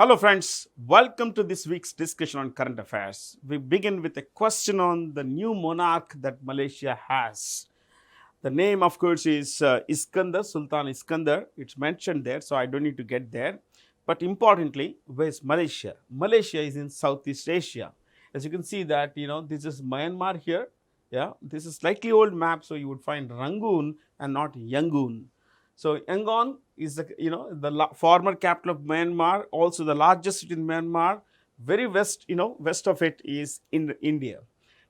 Hello friends, welcome to this week's discussion on current affairs. We begin with a question on the new monarch that Malaysia has. The name of course is Iskandar, Sultan Iskandar. It's mentioned there, so I don't need to get there. But importantly, where's Malaysia? Malaysia is in Southeast Asia. As you can see that, this is Myanmar here. Yeah, this is slightly old map, so you would find Rangoon and not Yangon. So Yangon is the former capital of Myanmar, also the largest city in Myanmar. Very west, west of it is in India.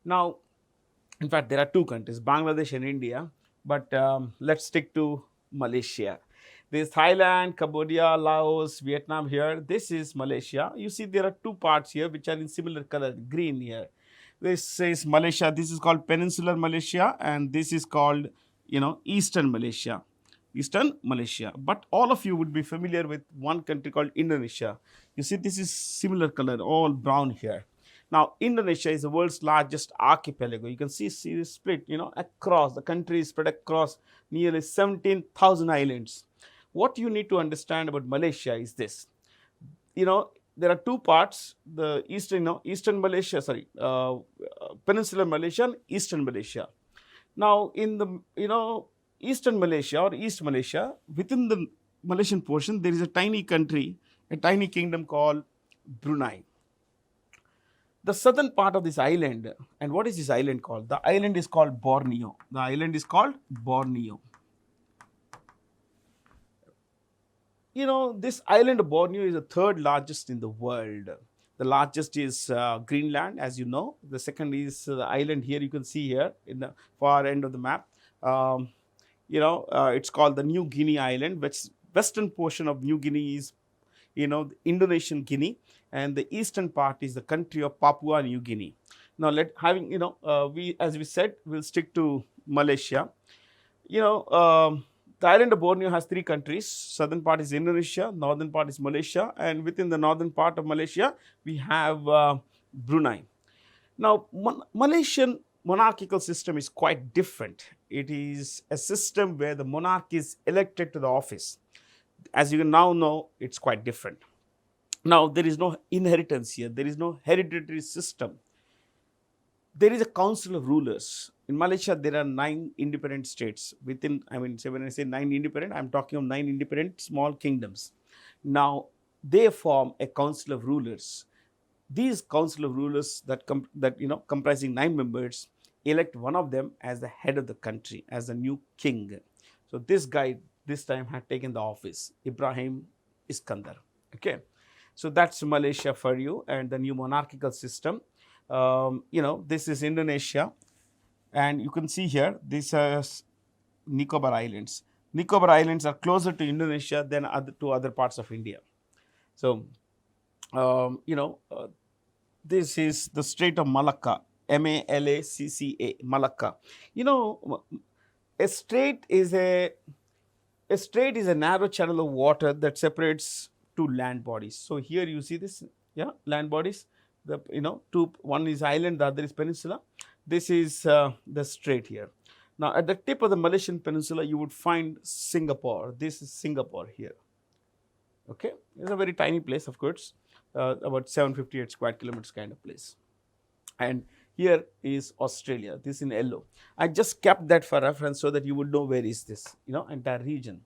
Now, in fact, there are two countries, Bangladesh and India, but let's stick to Malaysia. There's Thailand, Cambodia, Laos, Vietnam here. This is Malaysia. You see there are two parts here which are in similar color, green here. This is Malaysia. This is called Peninsular Malaysia, and this is called, Eastern Malaysia. Eastern Malaysia. But all of you would be familiar with one country called Indonesia. You see this is similar color, all brown here. Now, Indonesia is the world's largest archipelago. You can see it's split, across. The country is spread across nearly 17,000 islands. What you need to understand about Malaysia is this. There are two parts, the Eastern Malaysia, Peninsular Malaysia and Eastern Malaysia. Now, in the, Eastern Malaysia or East Malaysia, within the Malaysian portion, there is a tiny country, a tiny kingdom called Brunei. The southern part of this island, and what is this island called? The island is called Borneo. The island is called Borneo. This island of Borneo is the third largest in the world. The largest is Greenland, as you know. The second is the island here, you can see here in the far end of the map. It's called the New Guinea Island, which western portion of New Guinea is, the Indonesian Guinea, and the eastern part is the country of Papua New Guinea. Now, as we said, we'll stick to Malaysia. The island of Borneo has three countries. Southern part is Indonesia, northern part is Malaysia, and within the northern part of Malaysia, we have Brunei. Now, Malaysian monarchical system is quite different. It is a system where the monarch is elected to the office. As you now know, it's quite different. Now, there is no inheritance here. There is no hereditary system. There is a council of rulers. In Malaysia, there are 9 independent states. When I say 9 independent, I'm talking of 9 independent small kingdoms. Now, they form a council of rulers. These council of rulers comprising 9 members elect one of them as the head of the country, as the new king. So this guy this time had taken the office, Ibrahim Iskandar. Okay, so that's Malaysia for you and the new monarchical system. This is Indonesia, and you can see here this is Nicobar Islands. Nicobar Islands are closer to Indonesia than to other parts of India. So, this is the Strait of Malacca, Malacca, Malacca. A strait is a narrow channel of water that separates two land bodies. So here you see this, land bodies. One is island, the other is peninsula. This is the strait here. Now, at the tip of the Malaysian peninsula, you would find Singapore. This is Singapore here. Okay, it's a very tiny place, of course, about 758 square kilometers kind of place. And here is Australia. This is in yellow. I just kept that for reference so that you would know where is this, entire region.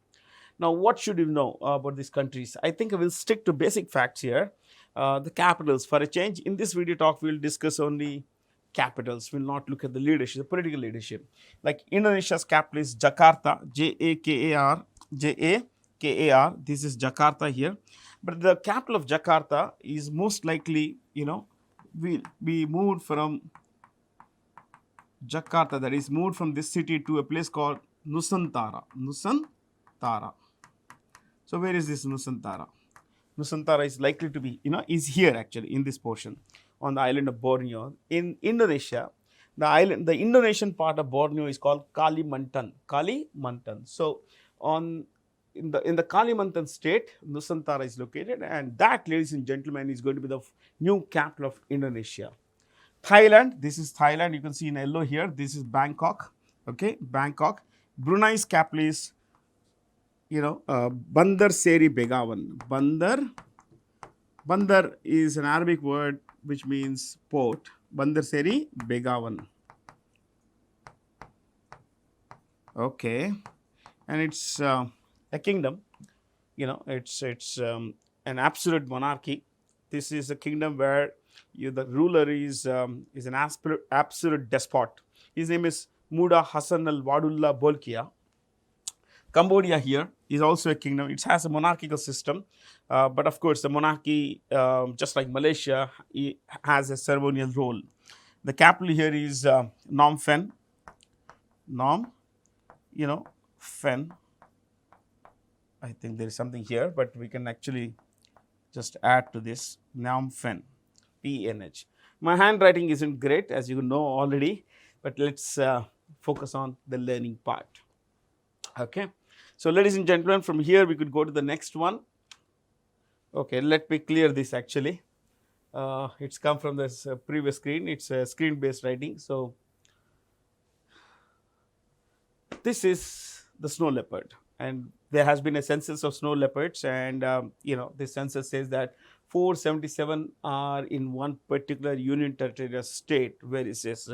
Now, what should you know about these countries? I think I will stick to basic facts here. The capitals, for a change. In this video talk, we will discuss only capitals. We will not look at the leadership, the political leadership. Like Indonesia's capital is Jakarta, Jakar, Jakar. This is Jakarta here. But the capital of Jakarta is most likely, will be moved from Jakarta, that is moved from this city to a place called Nusantara. Nusantara. So where is this Nusantara? Nusantara is likely to be, is here actually in this portion on the island of Borneo. In Indonesia, the Indonesian part of Borneo is called Kalimantan. Kalimantan. So in the Kalimantan state, Nusantara is located, and that, ladies and gentlemen, is going to be the new capital of Indonesia. Thailand, this is Thailand. You can see in yellow here. This is Bangkok. Okay, Bangkok. Brunei's capital is Bandar Seri Begawan. Bandar Bandar is an Arabic word which means port. Bandar Seri Begawan. Okay, and it's a kingdom. It's an absolute monarchy. This is a kingdom where the ruler is an absolute despot. His name is Muda Hassan al Wadullah Bolkiah. Cambodia here is also a kingdom. It has a monarchical system, but of course the monarchy, just like Malaysia, has a ceremonial role. The capital here is Phnom Penh. Phnom, Penh. I think there is something here, but we can actually just add to this Phnom Penh, PNH. My handwriting isn't great, as you know already, but let's focus on the learning part. Okay. So, ladies and gentlemen, from here we could go to the next one. Okay, let me clear this actually. It's come from this previous screen. It's a screen-based writing. So, this is the snow leopard, and there has been a census of snow leopards, and this census says that 477 are in one particular union territorial state, where it says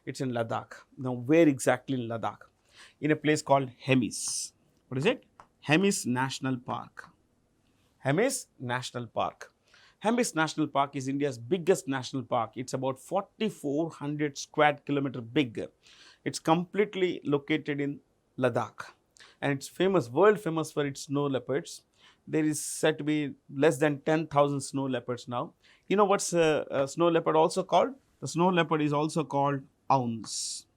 it's in Ladakh. Now, where exactly in Ladakh? In a place called Hemis. What is it? Hemis National Park. Hemis National Park. Hemis National Park is India's biggest national park. It's about 4,400 square kilometer big. It's completely located in Ladakh, and it's famous, world famous for its snow leopards. There is said to be less than 10,000 snow leopards now. You know what's a snow leopard also called? The snow leopard is also called ounce.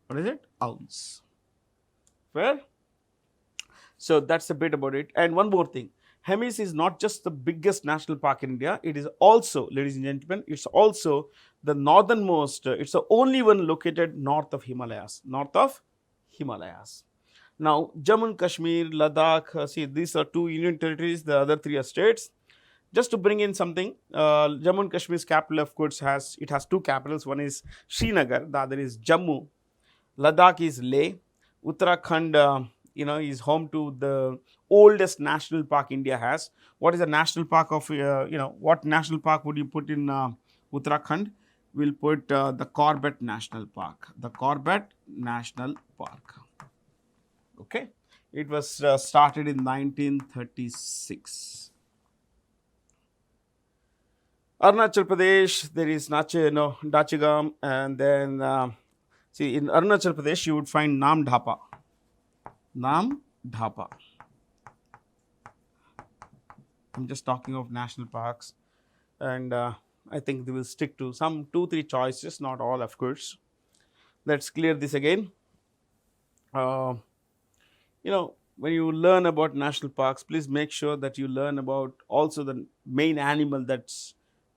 What is it? Ounce. Fair? So that's a bit about it. And one more thing, Hemis is not just the biggest national park in India. It is also, ladies and gentlemen, it's also the northernmost. It's the only one located north of Himalayas. North of Himalayas. Now, Jammu and Kashmir, Ladakh, see, these are two union territories. The other three are states. Just to bring in something, Jammu and Kashmir's capital, of course, has two capitals. One is Srinagar, the other is Jammu. Ladakh is Leh. Uttarakhand, is home to the oldest national park India has. What is the national park of, what national park would you put in Uttarakhand? We'll put the Corbett National Park. The Corbett National Park. Okay. It was started in 1936. Arunachal Pradesh, there is Dachigam, and then see, in Arunachal Pradesh you would find Nam Dhapa. Nam Dhapa. I'm just talking of national parks, and I think they will stick to some 2-3 choices, not all, of course. Let's clear this again. When you learn about national parks, please make sure that you learn about also the main animal that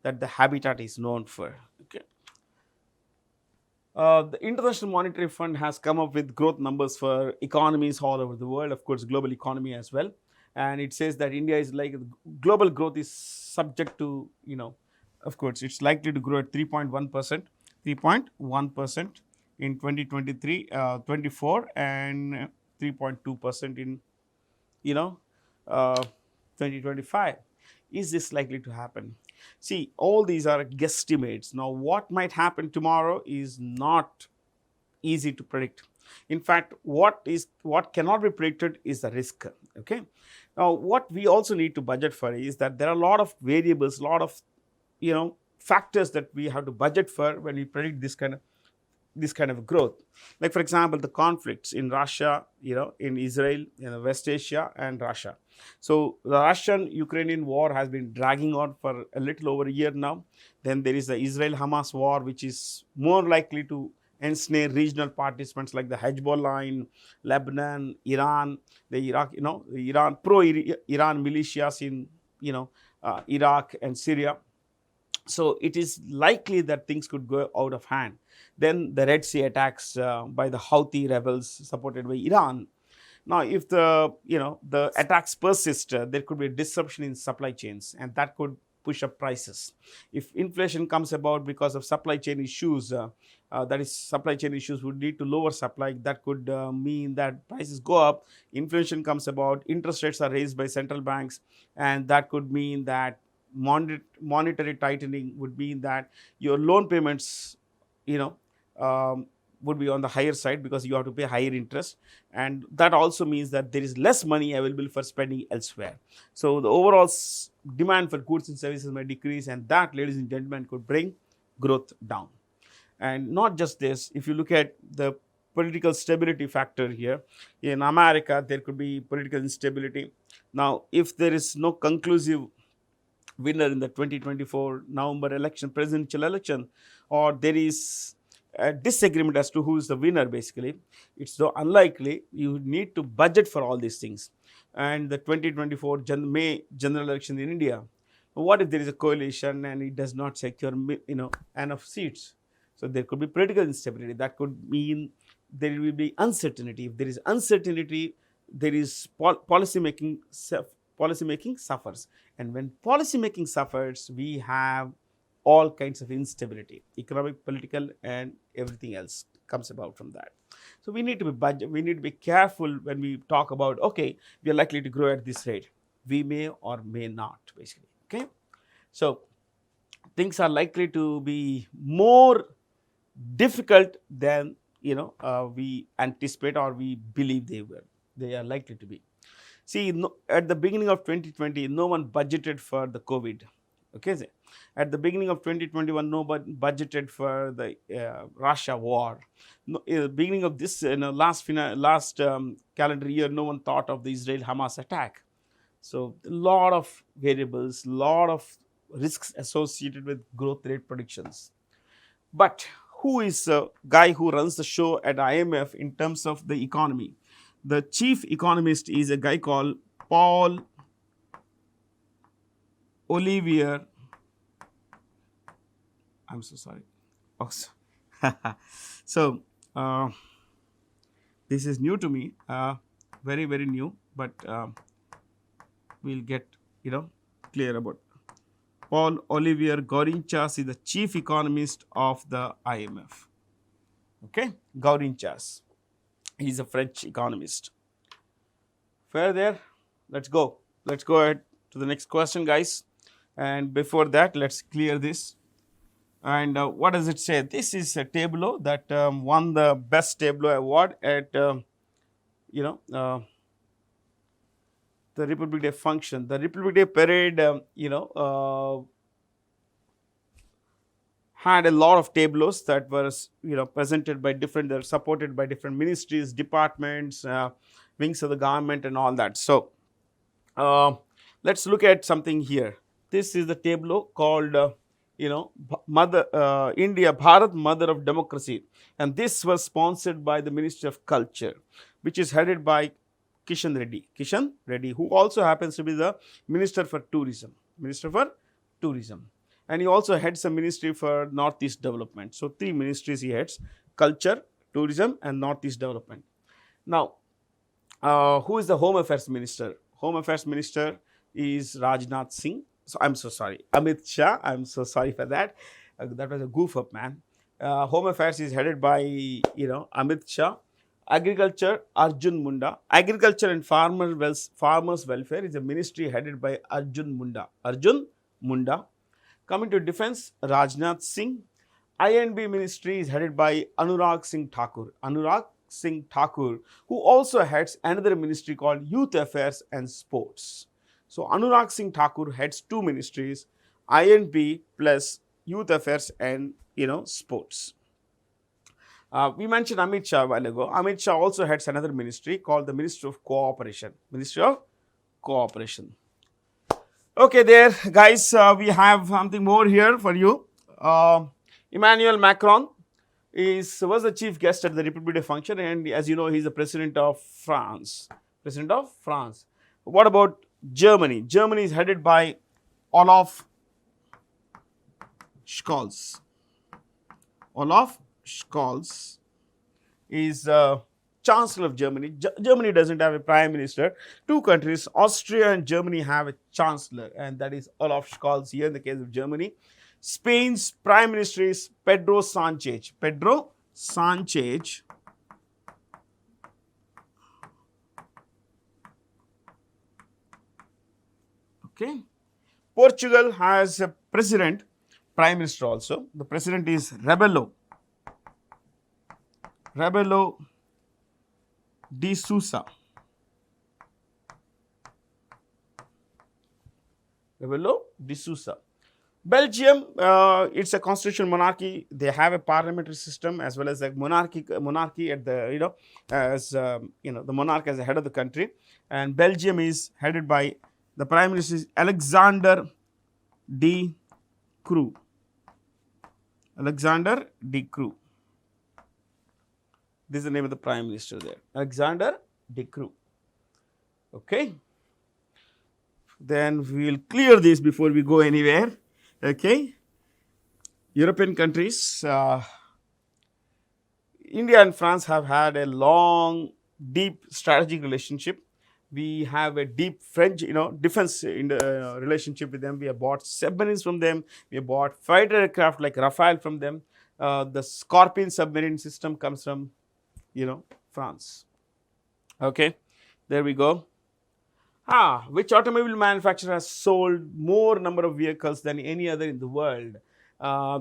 the habitat is known for. Okay. The International Monetary Fund has come up with growth numbers for economies all over the world, of course, global economy as well. And it says that India is like, global growth is subject to, of course, it's likely to grow at 3.1%, 3.1% in 2023, 24, and 3.2% in, 2025. Is this likely to happen? See, all these are guesstimates. Now, what might happen tomorrow is not easy to predict. In fact, what cannot be predicted is the risk. Okay. Now, what we also need to budget for is that there are a lot of variables, a lot of factors that we have to budget for when we predict this kind of growth. Like, for example, the conflicts in Russia, in Israel, West Asia, and Russia. So the Russian-Ukrainian war has been dragging on for a little over a year now. Then there is the Israel-Hamas war, which is more likely to ensnare regional participants like the Hezbollah in Lebanon, Iran, the Iraq, the Iran pro-Iran militias in Iraq and Syria. So it is likely that things could go out of hand. Then the Red Sea attacks by the Houthi rebels supported by Iran. Now, if the attacks persist, there could be a disruption in supply chains, and that could push up prices. If inflation comes about because of supply chain issues, that is supply chain issues, would lead to lower supply. That could mean that prices go up, inflation comes about, interest rates are raised by central banks, and that could mean that monetary tightening would mean that your loan payments, you know, would be on the higher side because you have to pay higher interest, and that also means that there is less money available for spending elsewhere. So the overall demand for goods and services may decrease, and that, ladies and gentlemen, could bring growth down. And not just this, if you look at the political stability factor here, in America there could be political instability. Now, if there is no conclusive winner in the 2024 November election, presidential election, or there is a disagreement as to who is the winner, basically, it's so unlikely. You need to budget for all these things. And the 2024 May general election in India, what if there is a coalition and it does not secure enough seats? So there could be political instability. That could mean there will be uncertainty. If there is uncertainty, there is policy making suffers, and when policy making suffers, we have all kinds of instability, economic, political, and everything else comes about from that. So we need to be careful when we talk about, okay, we are likely to grow at this rate. We may or may not, basically. Okay, so things are likely to be more difficult than we anticipate or we believe they are likely to be. See, at the beginning of 2020, no one budgeted for the COVID. Okay, at the beginning of 2021, no one budgeted for the Russia war. Beginning of this last calendar year, no one thought of the Israel-Hamas attack. So a lot of variables, lot of risks associated with growth rate predictions. But who is a guy who runs the show at IMF in terms of the economy? The chief economist is a guy called Paul Olivier. I'm so sorry. Oh, so this is new to me, very, very new, but we'll get clear about it. Paul Olivier Gaurinchas is the chief economist of the IMF. Okay, Gaurinchas. He's a French economist. Fair there? Let's go. Let's go ahead to the next question, guys. And before that, let's clear this. And what does it say? This is a tableau that won the best tableau award at the Republic Day function. The Republic Day parade, had a lot of tableaus that were presented by they're supported by different ministries, departments, wings of the government, and all that. So let's look at something here. This is the tableau called India, Bharat, Mother of Democracy, and this was sponsored by the Ministry of Culture, which is headed by Kishan Reddy, who also happens to be the Minister for Tourism. And he also heads a ministry for Northeast Development. So 3 ministries he heads: Culture, Tourism, and Northeast Development. Now, who is the Home Affairs Minister? Home Affairs Minister is Rajnath Singh. So I'm so sorry, Amit Shah. I'm so sorry for that. That was a goof up, man. Home Affairs is headed by Amit Shah. Agriculture, Arjun Munda. Agriculture and Farmers Welfare is a ministry headed by Arjun Munda. Coming to Defense, Rajnath Singh. I&B ministry is headed by Anurag Singh Thakur, who also heads another ministry called Youth Affairs and Sports. So Anurag Singh Thakur heads 2 ministries, I&B plus Youth Affairs and Sports. We mentioned Amit Shah a while ago. Amit Shah also heads another ministry called the Ministry of Cooperation. Okay, there, guys, we have something more here for you. Emmanuel Macron was the chief guest at the Republic Day function, and as you know, he's the president of France. What about Germany? Germany is headed by Olaf Scholz. Olaf Scholz is Chancellor of Germany. Germany doesn't have a prime minister. 2 countries, Austria and Germany, have a chancellor, and that is Olaf Scholz here in the case of Germany. Spain's Prime Minister is Pedro Sanchez. Pedro Sanchez. Okay. Portugal has a president, Prime Minister also. The president is Rebelo de Sousa. Rebelo de Sousa. Belgium, it's a constitutional monarchy. They have a parliamentary system as well as a monarchy at the the monarch as the head of the country. And Belgium is headed by the Prime Minister is Alexander De Croo. Alexander De Croo. This is the name of the Prime Minister there. Alexander De Croo. Okay. Then we will clear this before we go anywhere. Okay. European countries, India and France have had a long, deep strategic relationship. We have a deep French, defense relationship with them. We have bought submarines from them. We have bought fighter aircraft like Rafale from them. The Scorpion submarine system comes from, France. Okay, there we go. Which automobile manufacturer has sold more number of vehicles than any other in the world?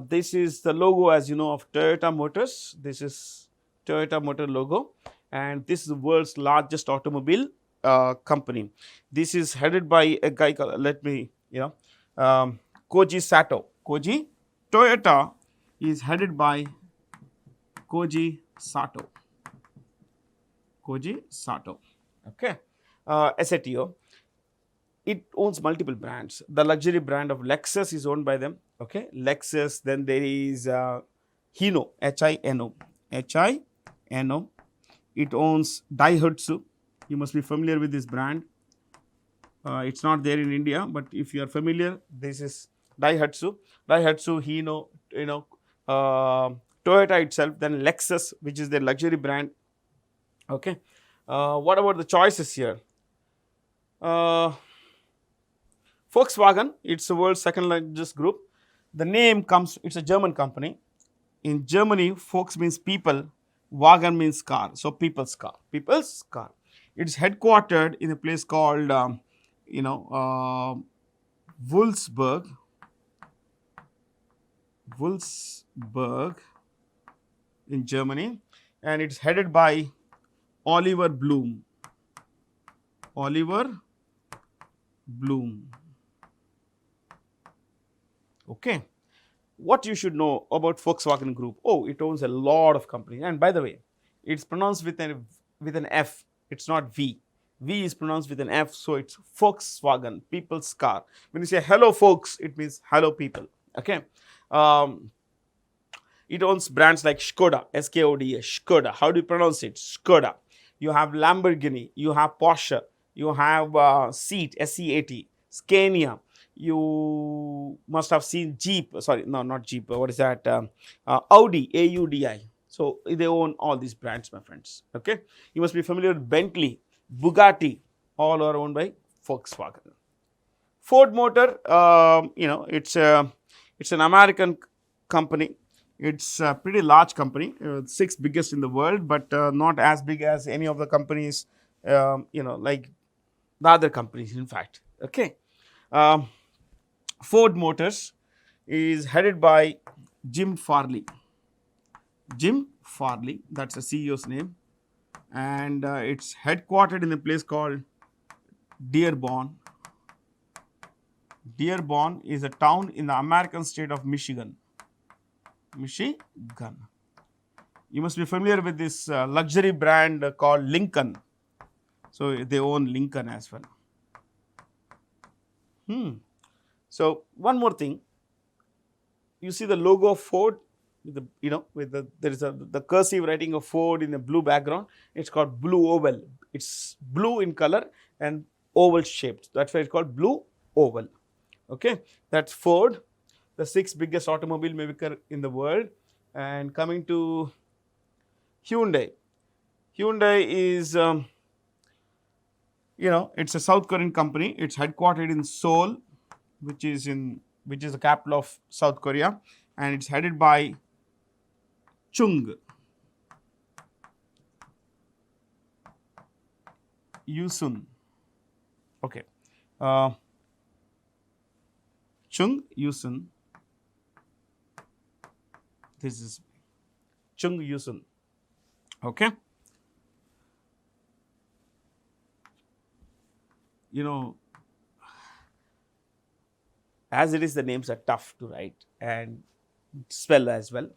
This is the logo, as you know, of Toyota Motors. This is Toyota Motor logo, and this is the world's largest automobile company. This is headed by a guy called, Koji Sato. Toyota is headed by Koji Sato. Okay. SATO. It owns multiple brands. The luxury brand of Lexus is owned by them. Okay. Lexus. Then there is Hino. Hino. It owns Daihatsu. You must be familiar with this brand. It's not there in India, but if you are familiar, this is Daihatsu, Hino, Toyota itself, then Lexus, which is their luxury brand. Okay. What about the choices here? Volkswagen, it's the world's second largest group. The name comes, it's a German company. In Germany, Volks means people, Wagen means car. So people's car. It's headquartered in a place called, Wolfsburg in Germany, and it's headed by Oliver Bloom. Okay. What you should know about Volkswagen Group? Oh, it owns a lot of companies. And by the way, it's pronounced with an F. It's not V. V is pronounced with an F, so it's Volkswagen, people's car. When you say hello folks, it means hello people. Okay. It owns brands like Skoda, Skoda, Skoda. How do you pronounce it? Skoda. You have Lamborghini, you have Porsche, you have Seat, SEAT, Scania. You must have seen Jeep, sorry, no, not Jeep, what is that? Audi, AUDI. So they own all these brands, my friends. Okay. You must be familiar with Bentley, Bugatti, all are owned by Volkswagen. Ford Motor, it's an American company. It's a pretty large company, sixth biggest in the world, but not as big as any of the companies, like the other companies, in fact. Okay. Ford Motors is headed by Jim Farley. That's the CEO's name. And it's headquartered in a place called Dearborn. Dearborn is a town in the American state of Michigan. You must be familiar with this luxury brand called Lincoln. So they own Lincoln as well. So one more thing. You see the logo of Ford, there is the cursive writing of Ford in a blue background. It's called blue oval. It's blue in color and oval shaped. That's why it's called blue oval. Okay, that's Ford, the sixth biggest automobile maker in the world. And coming to Hyundai. Hyundai is, it's a South Korean company. It's headquartered in Seoul, which is in which is the capital of South Korea, and it's headed by Chung Yusun. Okay, Chung Yusun. This is Chung Yusun. Okay. You know, as it is, the names are tough to write and spell as well.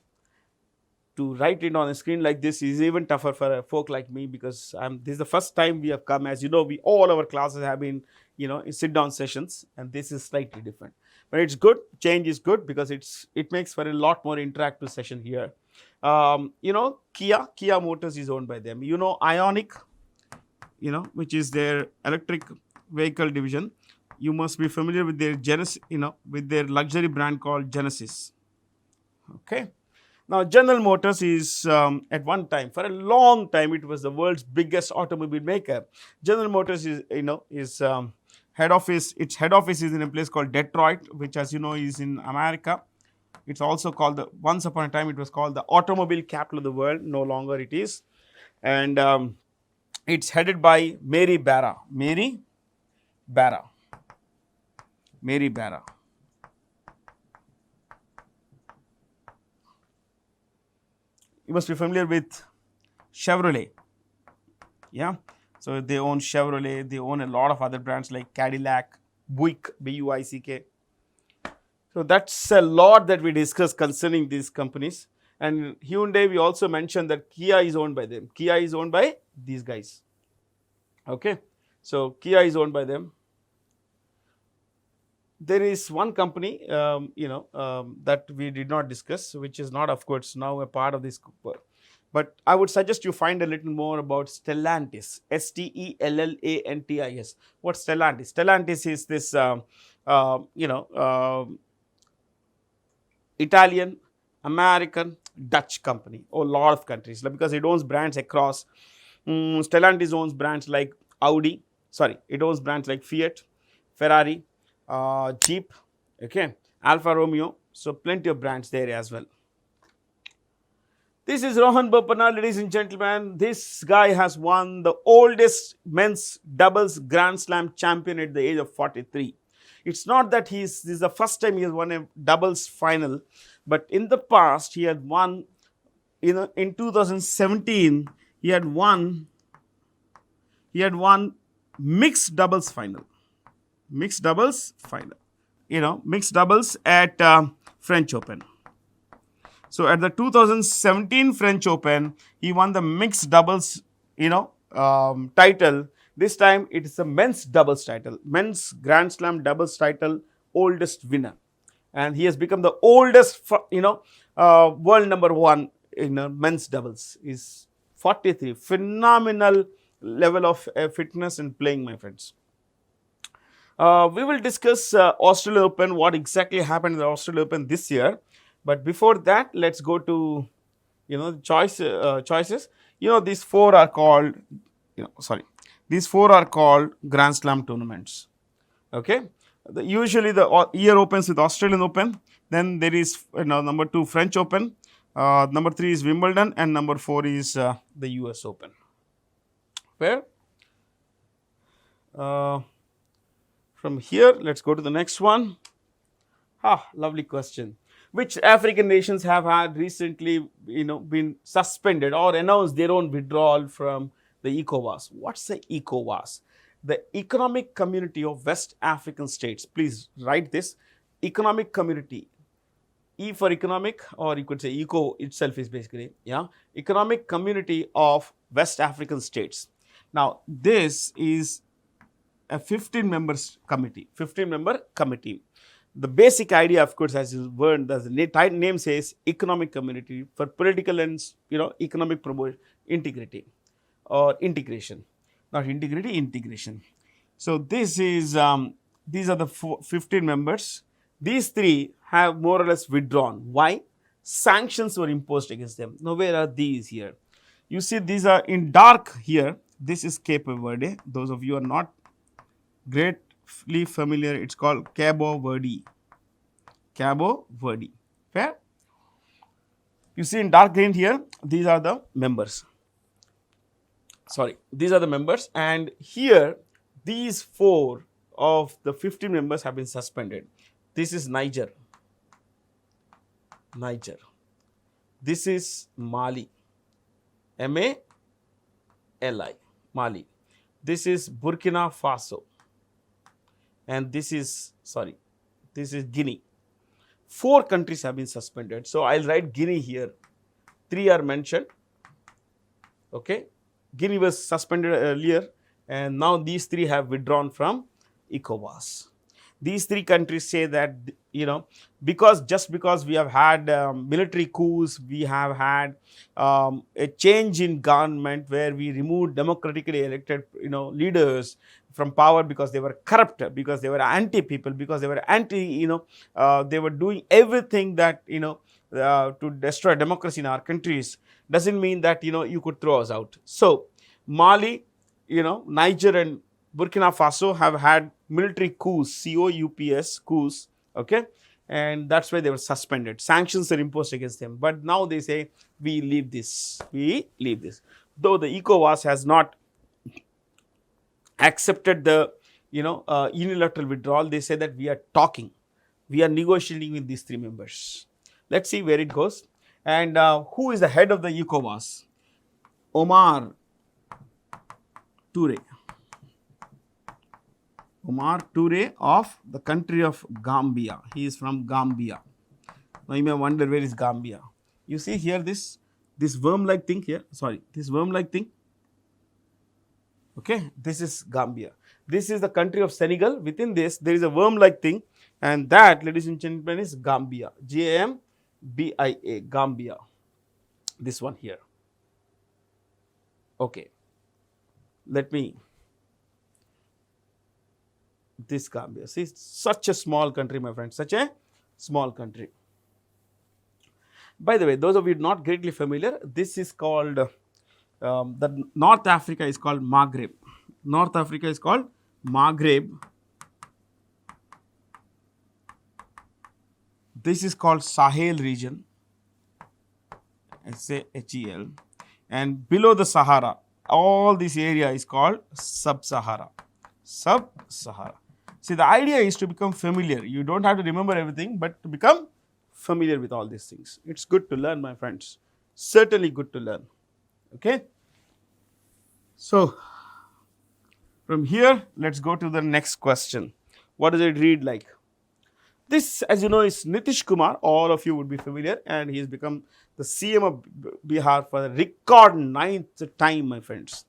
To write it on a screen like this is even tougher for a folk like me, because this is the first time we have come. As you know, all our classes have been, in sit-down sessions, and this is slightly different. But it's good. Change is good because it makes for a lot more interactive session here. Kia Motors is owned by them. Ionic, which is their electric vehicle division. You must be familiar with their with their luxury brand called Genesis. Okay. Now, General Motors is at one time, for a long time, it was the world's biggest automobile maker. General Motors is, head office. Its head office is in a place called Detroit, which, as you know, is in America. It's also called once upon a time it was called the automobile capital of the world. No longer it is, and it's headed by Mary Barra. Mary Barra. You must be familiar with Chevrolet. Yeah. So they own Chevrolet. They own a lot of other brands like Cadillac, Buick, Buick. So that's a lot that we discussed concerning these companies. And Hyundai, we also mentioned that Kia is owned by them. Kia is owned by these guys. Okay. So Kia is owned by them. There is one company, that we did not discuss, which is not, of course, now a part of this. But I would suggest you find a little more about Stellantis. Stellantis. What's Stellantis? Stellantis is this, Italian, American, Dutch company. A lot of countries, because it owns brands across. Stellantis owns brands like Audi. Sorry, it owns brands like Fiat, Ferrari, Jeep, okay, Alfa Romeo. So plenty of brands there as well. This is Rohan Bopanna, ladies and gentlemen. This guy has won the oldest men's doubles Grand Slam champion at the age of 43. It's not that this is the first time he has won a doubles final, but in the past he had won, in 2017 he had won mixed doubles final. Mixed doubles at French Open. So at the 2017 French Open, he won the mixed doubles, title. This time it is a men's doubles title, men's Grand Slam doubles title, oldest winner, and he has become the oldest, world number one in men's doubles. Is 43. Phenomenal level of fitness and playing, my friends. We will discuss Australian Open, what exactly happened in the Australian Open this year. But before that, let's go to, choices. These four are called, Grand Slam tournaments. Okay. Usually the year opens with Australian Open. Then there is, number 2, French Open. Number 3 is Wimbledon, and number 4 is the US Open. Fair? From here, let's go to the next one. Lovely question. Which African nations have had recently, been suspended or announced their own withdrawal from the ECOWAS? What's the ECOWAS? The Economic Community of West African States. Please write this. Economic Community. E for economic, or you could say eco itself is basically, Economic Community of West African States. Now, this is a 15-member committee. The basic idea, of course, as you learned, as the name says, economic community for political and economic integrity or integration, not integrity, integration. So this is these are the 15 members. These 3 have more or less withdrawn. Why? Sanctions were imposed against them. Now, where are these here? You see, these are in dark here. This is Cape Verde. Those of you are not greatly familiar, it's called Cabo Verde. Cabo Verde. Fair? You see in dark green here, these are the members. Sorry, these are the members, and here these 4 of the 15 members have been suspended. This is Niger. This is Mali. MALI. Mali. This is Burkina Faso. And this is Guinea. 4 countries have been suspended. So I'll write Guinea here. 3 are mentioned. Okay. Guinea was suspended earlier, and now these 3 have withdrawn from ECOWAS. These 3 countries say that, just because we have had military coups, we have had a change in government where we removed democratically elected leaders from power because they were corrupt, because they were anti-people, because they were they were doing everything that to destroy democracy in our countries, doesn't mean that you could throw us out. So Mali, Niger and Burkina Faso have had military coups, COUPS coups, okay, and that's why they were suspended. Sanctions are imposed against them, but now they say we leave this. Though the ECOWAS has not accepted the unilateral withdrawal, they say that we are negotiating with these 3 members. Let's see where it goes. And who is the head of the ECOWAS? Omar Touré of the country of Gambia. He is from Gambia. Now you may wonder, where is Gambia? You see here this worm-like thing here. This worm-like thing. Okay, this is Gambia. This is the country of Senegal. Within this, there is a worm-like thing, and that, ladies and gentlemen, is Gambia. GAMBIA, Gambia. This one here. Okay. This Gambia. See, such a small country, my friends. Such a small country. By the way, those of you not greatly familiar, this is called, the North Africa is called Maghreb. North Africa is called Maghreb. This is called Sahel region, SAHEL, and below the Sahara, all this area is called Sub-Sahara. Sub-Sahara. See, the idea is to become familiar. You don't have to remember everything, but to become familiar with all these things. It's good to learn, my friends. Certainly good to learn. Okay. So, from here, let's go to the next question. What does it read like? This, as you know, is Nitish Kumar. All of you would be familiar, and he has become the CM of Bihar for the record 9th time, my friends.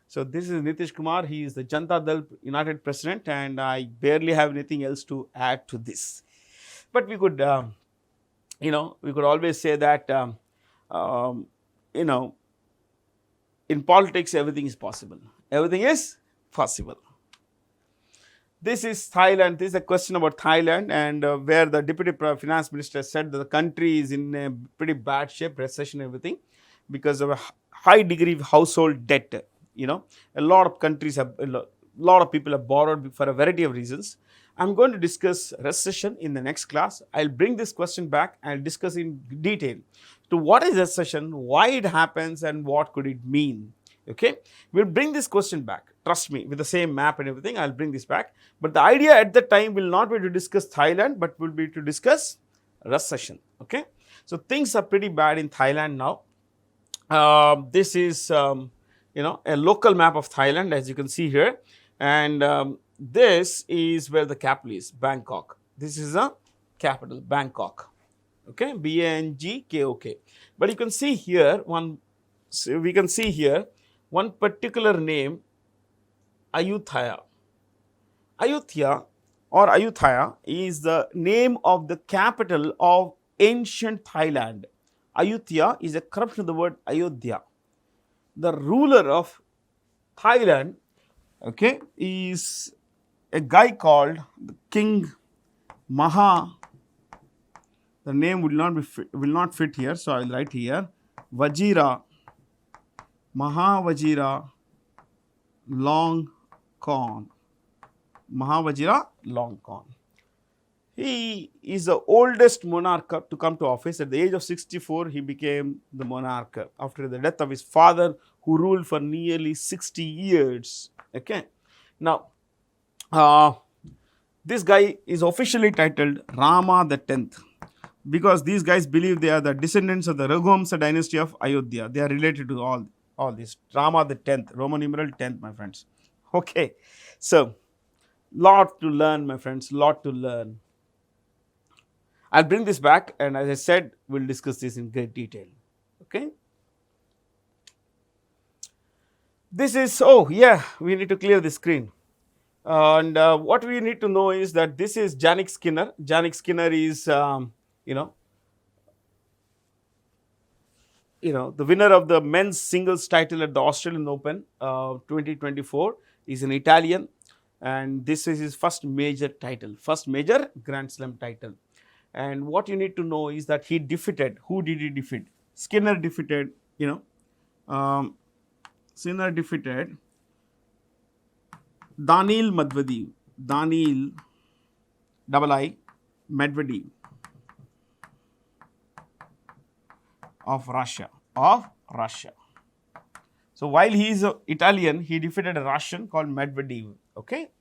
So this is Nitish Kumar. He is the Janata Dal United President, and I barely have anything else to add to this. But we could, we could always say that, in politics, everything is possible. Everything is possible. This is Thailand. This is a question about Thailand, and where the Deputy Finance Minister said that the country is in a pretty bad shape, recession, everything, because of a high degree of household debt. A lot of countries have, a lot of people have borrowed for a variety of reasons. I'm going to discuss recession in the next class. I'll bring this question back and discuss in detail to what is recession, why it happens, and what could it mean. Okay, we'll bring this question back. Trust me, with the same map and everything, I'll bring this back. But the idea at that time will not be to discuss Thailand, but will be to discuss recession. Okay, so things are pretty bad in Thailand now. This is, a local map of Thailand, as you can see here, and this is where the capital is, Bangkok. This is a capital, Bangkok. Okay, BANGKOK. But you can see here one particular name, Ayutthaya. Ayutthaya is the name of the capital of ancient Thailand. Ayutthaya is a corruption of the word Ayodhya. The ruler of Thailand, okay, is a guy called King Maha. The name will not fit here, so I'll write here Vajira, Mahavajira Longkorn. Mahavajira Longkorn. He is the oldest monarch to come to office. At the age of 64, he became the monarch after the death of his father, who ruled for nearly 60 years. Okay. Now, uh, this guy is officially titled Rama the 10th because these guys believe they are the descendants of the Raghuvamsa dynasty of Ayodhya. They are related to all this. Rama the 10th, Roman numeral 10th, my friends. Okay. So, lot to learn, my friends, lot to learn. I'll bring this back, and as I said, we'll discuss this in great detail. Okay. This is, oh yeah, we need to clear the screen. And what we need to know is that this is Jannik Sinner. Jannik Sinner is, the winner of the men's singles title at the Australian Open 2024. He's an Italian, and this is his first major title, first major Grand Slam title. And what you need to know is that he defeated, who did he defeat? Sinner defeated, Sinner defeated Daniil Medvedev, Daniil Medvedev of Russia, So while he is Italian, he defeated a Russian called Medvedev. Okay.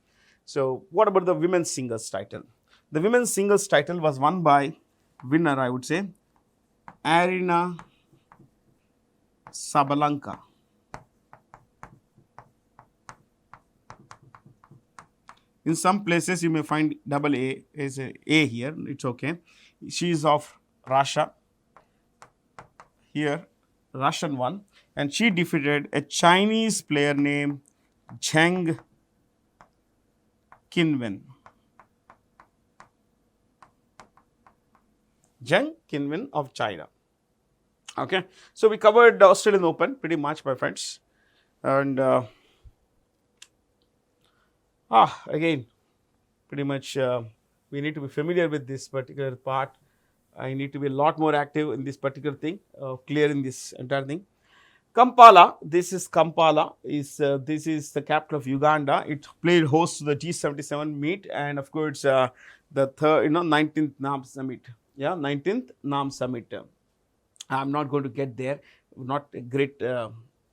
So what about the women's singles title? The women's singles title was won by winner, I would say, Aryna Sabalenka. In some places you may find double A as a here, it's okay. She is of Russia. Here, Russian one, and she defeated a Chinese player named Zheng Qinwen. Zheng Qinwen of China. Okay, so we covered the Australian Open pretty much, my friends, and again, pretty much we need to be familiar with this particular part. I need to be a lot more active in this particular thing, clearing this entire thing. Kampala, this is Kampala, this is the capital of Uganda. It played host to the G77 meet, and of course the 19th NAM summit. Yeah, 19th NAM summit. I'm not going to get there. Not a great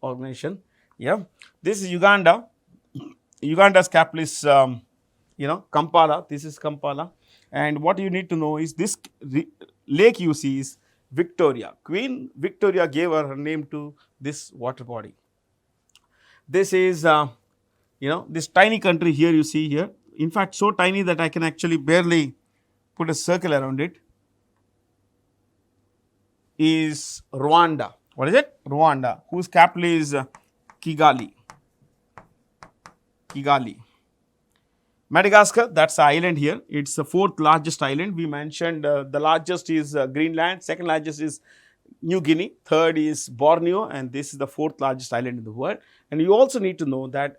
organization. Yeah, this is Uganda. Uganda's capital is Kampala. This is Kampala, and what you need to know is this lake you see is Victoria. Queen Victoria gave her name to this water body. This is this tiny country here you see here. In fact, so tiny that I can actually barely put a circle around it. Is Rwanda. What is it? Rwanda, whose capital is Kigali. Madagascar, that's the island here. It's the 4th largest island. We mentioned the largest is Greenland, second largest is New Guinea, third is Borneo, and this is the 4th largest island in the world. And you also need to know that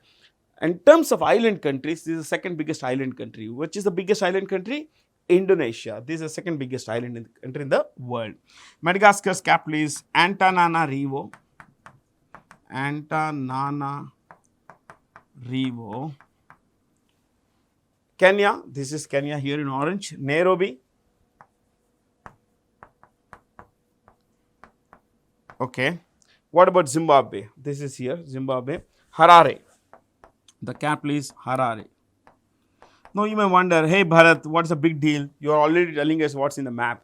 in terms of island countries, this is the second biggest island country. Which is the biggest island country? Indonesia. This is the second biggest island country in the world. Madagascar's capital is Antananarivo. Kenya, this is Kenya here in orange. Nairobi. Okay. What about Zimbabwe? This is here, Zimbabwe. Harare. The capital is Harare. Now you may wonder, hey Bharat, what's the big deal? You are already telling us what's in the map.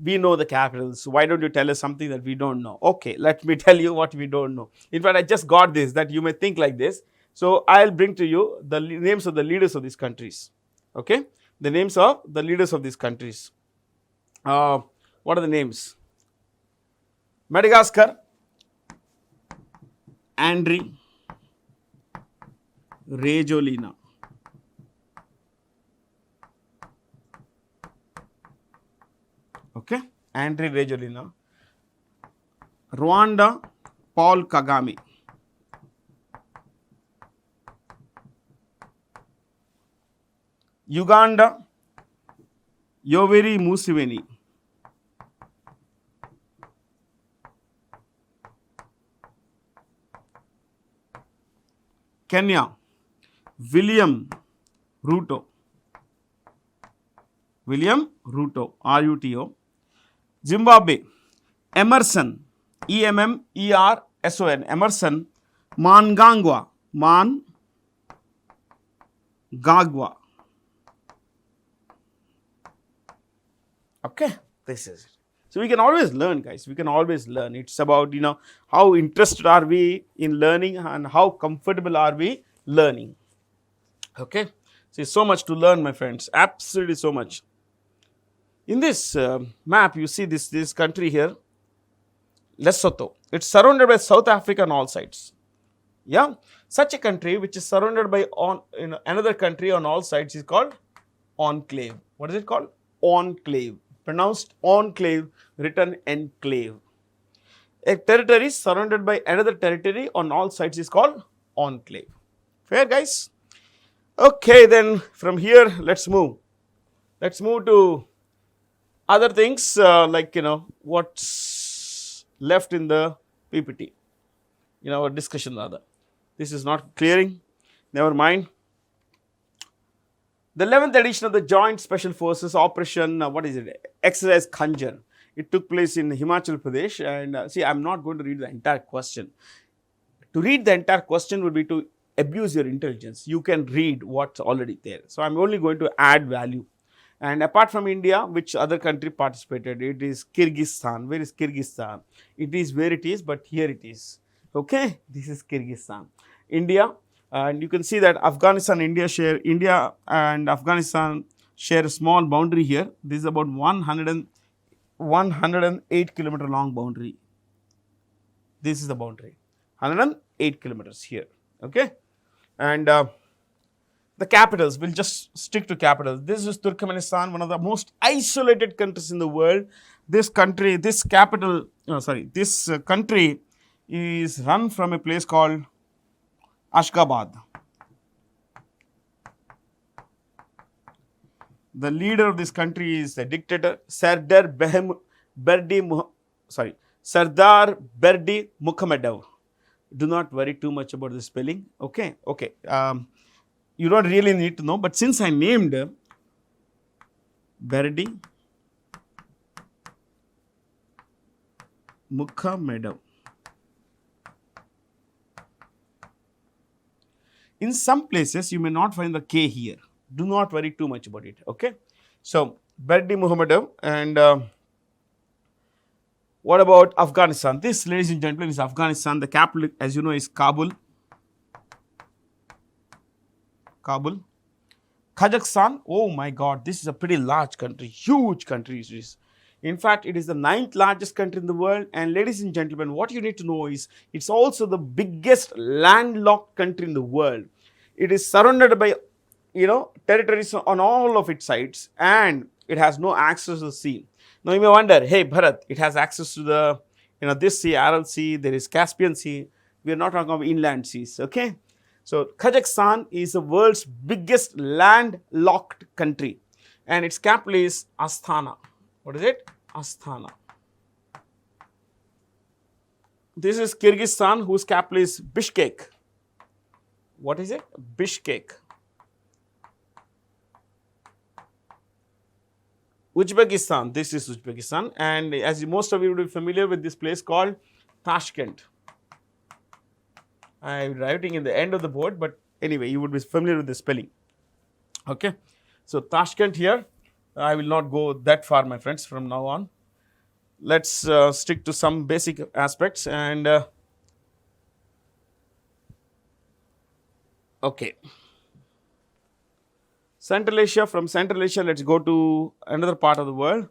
We know the capitals. Why don't you tell us something that we don't know? Okay, let me tell you what we don't know. In fact, I just got this, that you may think like this. So I'll bring to you the names of the leaders of these countries. Okay, the names of the leaders of these countries. What are the names? Madagascar, Andry Rajoelina. Okay, Andry Rajoelina. Rwanda, Paul Kagame. Uganda, Yoweri Museveni. Kenya, William Ruto. William Ruto, R-U-T-O. Zimbabwe, Emerson, E-M-M-E-R-S-O-N, Emerson Mnangagwa, Mnangagwa. Okay, this is it. So we can always learn, guys. We can always learn. It's about, how interested are we in learning and how comfortable are we learning. Okay, so so much to learn, my friends. Absolutely so much. In this map, you see this country here, Lesotho. It's surrounded by South Africa on all sides. Yeah, such a country which is surrounded by another country on all sides is called enclave. What is it called? Enclave. Pronounced enclave, written enclave. A territory surrounded by another territory on all sides is called enclave. Fair, guys? Okay, then from here, let's move. Let's move to other things like, what's left in the PPT. Our discussion rather. This is not clearing. Never mind. The 11th edition of the Joint Special Forces Operation, Exercise Khanjar. It took place in Himachal Pradesh, and see, I'm not going to read the entire question. To read the entire question would be to abuse your intelligence. You can read what's already there. So I'm only going to add value. And apart from India, which other country participated? It is Kyrgyzstan. Where is Kyrgyzstan? It is where it is, but here it is. Okay, this is Kyrgyzstan. India. And you can see that Afghanistan and Afghanistan share a small boundary here. This is about 108 kilometer long boundary. This is the boundary. 108 kilometers here. Okay. And the capitals, we'll just stick to capitals. This is Turkmenistan, one of the most isolated countries in the world. This country is run from a place called Ashgabat. The leader of this country is the dictator Sardar Berdi Muhammadov. Do not worry too much about the spelling. Okay. You don't really need to know, but since I named Berdi Muhammadov, in some places, you may not find the K here. Do not worry too much about it. Okay. So, Berdi Muhammadov. And what about Afghanistan? This, ladies and gentlemen, is Afghanistan. The capital, as you know, is Kabul. Kazakhstan. Oh my God, this is a pretty large country. Huge country. In fact, it is the 9th largest country in the world. And ladies and gentlemen, what you need to know is it's also the biggest landlocked country in the world. It is surrounded by, territories on all of its sides, and it has no access to the sea. Now you may wonder, hey Bharat, it has access to the, this sea, Aral Sea, there is Caspian Sea. We are not talking about inland seas, okay? So Kazakhstan is the world's biggest landlocked country, and its capital is Astana. What is it? Astana. This is Kyrgyzstan, whose capital is Bishkek. What is it? Bishkek. Uzbekistan. This is Uzbekistan, and as most of you would be familiar with this place called Tashkent. I'm writing in the end of the board, but anyway, you would be familiar with the spelling. Okay. So Tashkent here. I will not go that far, my friends, from now on. Let's stick to some basic aspects and okay. Central Asia. From Central Asia, let's go to another part of the world.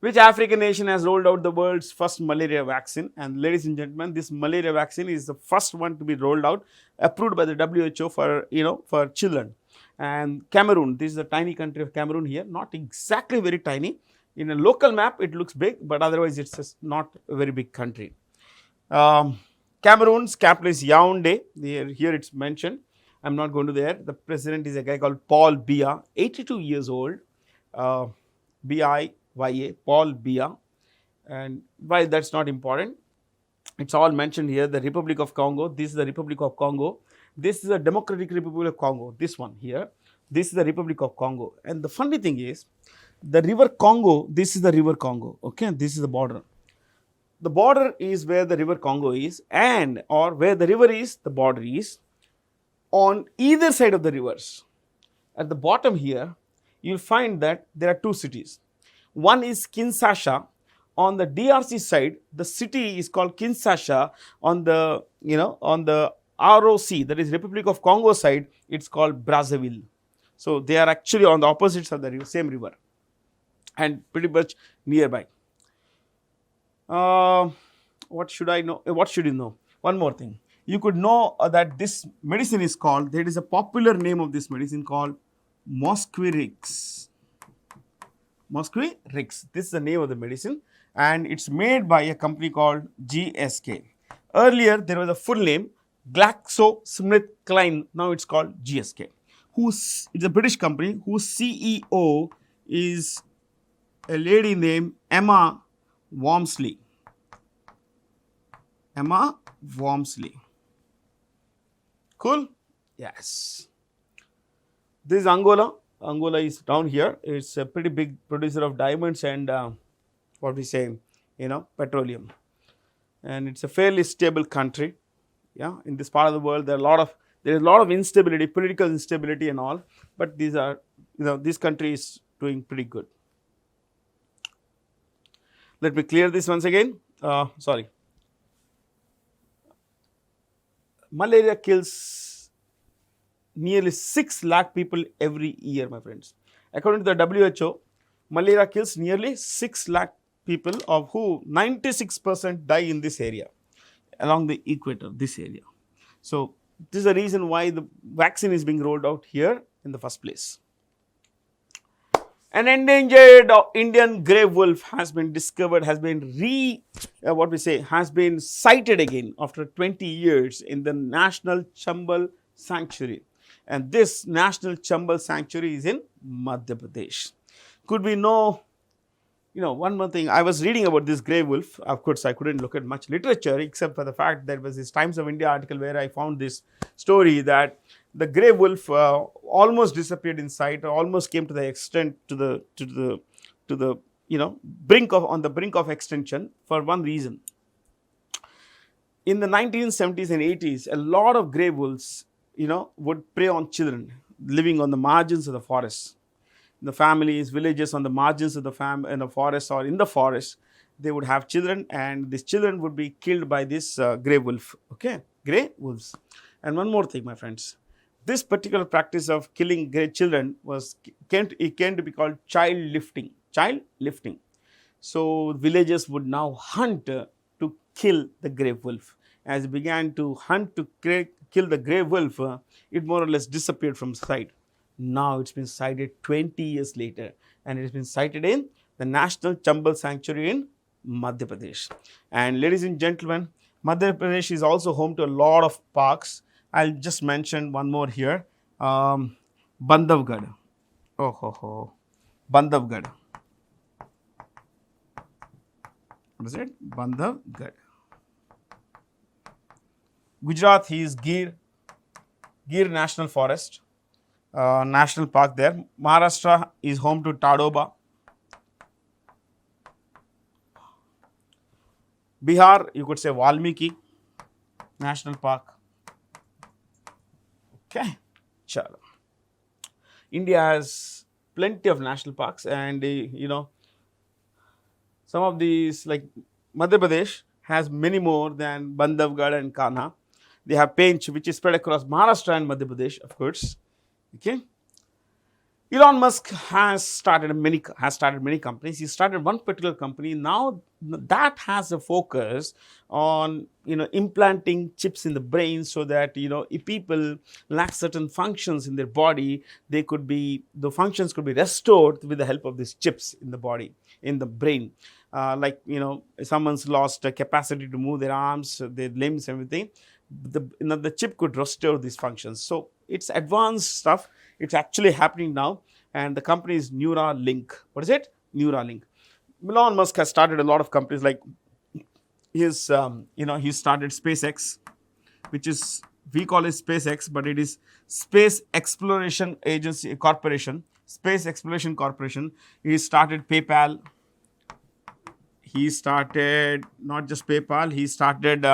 Which African nation has rolled out the world's first malaria vaccine? And ladies and gentlemen, this malaria vaccine is the first one to be rolled out, approved by the WHO for, for children. And Cameroon, this is a tiny country of Cameroon here, not exactly very tiny. In a local map, it looks big, but otherwise it's just not a very big country. Cameroon's capital is Yaoundé. Here it's mentioned. I'm not going to there. The president is a guy called Paul Biya, 82 years old. B-I-Y-A, Paul Biya. And why that's not important? It's all mentioned here. The Republic of Congo. This is the Republic of Congo. This is the Democratic Republic of Congo. This one here. This is the Republic of Congo. And the funny thing is, the river Congo, this is the river Congo, okay, this is the border. The border is where the river Congo is, and or where the river is, the border is. On either side of the rivers, at the bottom here, you will find that there are two cities. One is Kinshasa. On the DRC side, the city is called Kinshasa. On the, on the ROC, that is Republic of Congo side, it's called Brazzaville. So they are actually on the opposites of the same river and pretty much nearby. What should I know? What should you know? One more thing. You could know that this medicine is called, there is a popular name of this medicine called Mosquirix. Mosquirix. This is the name of the medicine, and it's made by a company called GSK. Earlier, there was a full name, GlaxoSmithKline. Now it's called GSK. It's a British company whose CEO is a lady named Emma Walmsley. Emma Walmsley. Cool? Yes. This is Angola. Angola is down here. It's a pretty big producer of diamonds and what we say, petroleum. And it's a fairly stable country. Yeah, in this part of the world, there is a lot of instability, political instability and all. But these are, this country is doing pretty good. Let me clear this once again. Sorry. Malaria kills nearly 6 lakh people every year, my friends. According to the WHO, malaria kills nearly 6 lakh people, of who 96% die in this area, along the equator, this area. So this is the reason why the vaccine is being rolled out here in the first place. An endangered Indian grey wolf has been discovered, has been has been sighted again after 20 years in the National Chambal Sanctuary. And this National Chambal Sanctuary is in Madhya Pradesh. Could we know, one more thing, I was reading about this grey wolf. Of course, I couldn't look at much literature except for the fact that there was this Times of India article where I found this story that the grey wolf almost disappeared in sight, or almost came to the extent on the brink of extinction for one reason. In the 1970s and 80s, a lot of grey wolves, would prey on children living on the margins of the forest. The families, villages on the margins of the forest or in the forest, they would have children, and these children would be killed by this grey wolf. Okay, grey wolves. And one more thing, my friends. This particular practice of killing grey children came to be called child lifting. Child lifting. So villagers would now hunt to kill the grey wolf. As it began to hunt to kill the grey wolf, it more or less disappeared from sight. Now it's been sighted 20 years later, and it has been sighted in the National Chambal Sanctuary in Madhya Pradesh. And ladies and gentlemen, Madhya Pradesh is also home to a lot of parks. I'll just mention one more here, Bandhavgarh. Bandhavgarh. What is it? Bandhavgarh. Gujarat is Gir National Forest, National Park there. Maharashtra is home to Tadoba. Bihar, you could say Valmiki National Park. Okay, chalo. India has plenty of national parks, and some of these, like Madhya Pradesh, has many more than Bandhavgarh and Kanha. They have Pench, which is spread across Maharashtra and Madhya Pradesh, of course. Okay. Elon Musk has started many companies. He started one particular company. Now that has a focus on implanting chips in the brain, so that if people lack certain functions in their body, the functions could be restored with the help of these chips in the body, in the brain. Like someone's lost a capacity to move their arms, their limbs, everything. The chip could restore these functions. So it's advanced stuff. It's actually happening now, and the company is Neuralink. What is it? Neuralink. Elon Musk has started a lot of companies, like he started SpaceX, which is, we call it SpaceX, but it is Space Exploration Agency Corporation, Space Exploration Corporation. He started PayPal. He started not just PayPal, he started